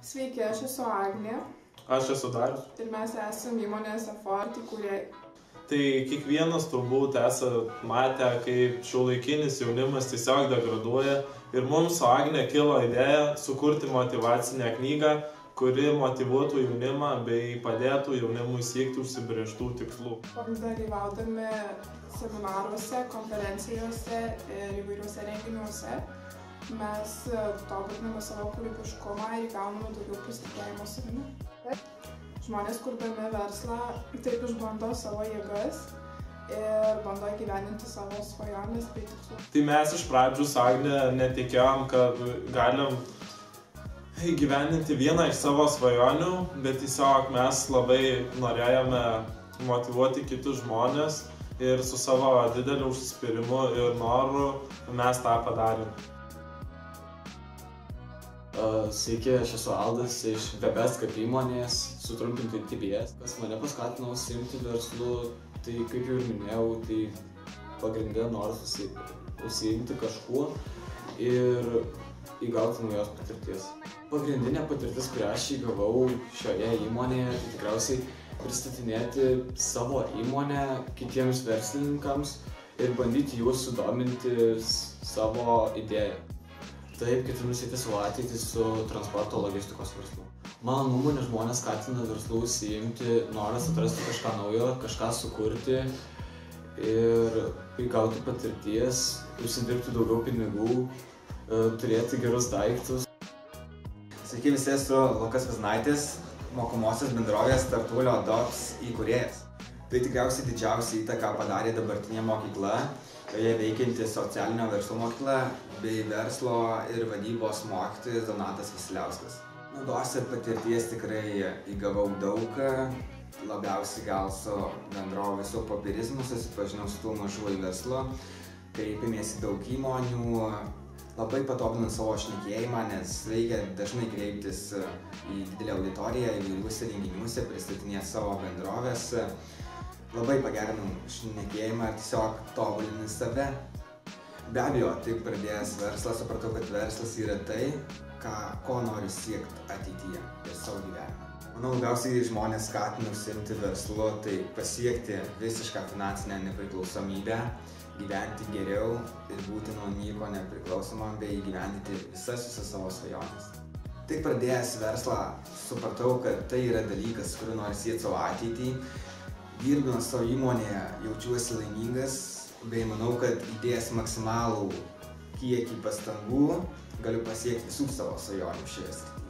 Sveiki, aš esu Agnė. Aš esu Darius. Ir mes esame įmonės Effort įkūrėjai. Tai kiekvienas turbūt esate matę, kaip šiuolaikinis jaunimas tiesiog degraduoja. Ir mums su Agne kilo idėja sukurti motyvacinę knygą, kuri motyvuotų jaunimą bei padėtų jaunimui siekti užsibrėžtų tikslų. Dalyvaudami seminaruose, konferencijose ir įvairiuose renginiuose mes tobuliname savo kūrybiškumą ir įgauname daugiau pasitikėjimo savimi. Žmonės, kurdami verslą, taip išbando savo jėgas ir bando įgyvendinti savo svajones bei tikslus. Tai mes iš pradžių su Agne netikėjom, kad galim įgyvendinti vieną iš savo svajonių, bet tiesiog mes labai norėjome motyvuoti kitus žmonės ir su savo dideliu užsispyrimu ir noru mes tą padarėme. Sveiki, aš esu Aldas iš Webest kaip įmonės, sutrumpintai TBS. Kas mane paskatino užsiimti verslu, tai kaip jau ir minėjau, tai pagrindė noras užsiimti kažkuo ir įgauti naujos patirties. Pagrindinė patirtis, kurią aš įgavau šioje įmonėje, tai tikriausiai pristatinėti savo įmonę kitiems verslininkams ir bandyti juos sudominti savo idėją. Taip, ketinu sieti savo ateitį su transporto logistikos verslu. Mano nuomonė, žmonės skatina verslų užsiimti, noras atrasti kažką naujo, kažką sukurti ir įgauti patirties, užsidirbti daugiau pinigų, turėti gerus daiktus. Sveiki visi, esu Lukas Viznaitis, mokomosios bendrovės Startuolio Dots įkūrėjas. Tai tikriausiai didžiausia įtaka padarė dabartinė mokykla, joje veikianti socialinio verslo mokykla bei verslo ir vadybos mokytojas Donatas Vasiliauskas. Naudos ir patirties tikrai įgavau daug, labiausiai gal su bendrovės su popierizmu susipažinau su tų mažųjų verslu, kreipėmės į daug įmonių, labai patobulinant savo šnekėjimą, nes reikia dažnai kreiptis į didelę auditoriją, įvairiuose renginiuose, pristatinėti savo bendrovės. Labai pagerinau šnekėjimą ir tiesiog tobulinti save. Be abejo, taip pradėjęs verslą, supratau, kad verslas yra tai, ko noriu siekti ateityje ir savo gyvenime. Manau, labiausiai žmonės skatina užsiimti verslu, tai pasiekti visišką finansinę nepriklausomybę, gyventi geriau ir būti nuo nieko nepriklausomam bei įgyvendinti visas savo svajones. Taip pradėjęs verslą, supratau, kad tai yra dalykas, kuriuo noriu siekti savo ateitį. Dirbdamas savo įmonėje jaučiuosi laimingas, bei manau, kad įdėjęs maksimalų kiekį pastangų galiu pasiekti visų savo svajonių šioje srityje.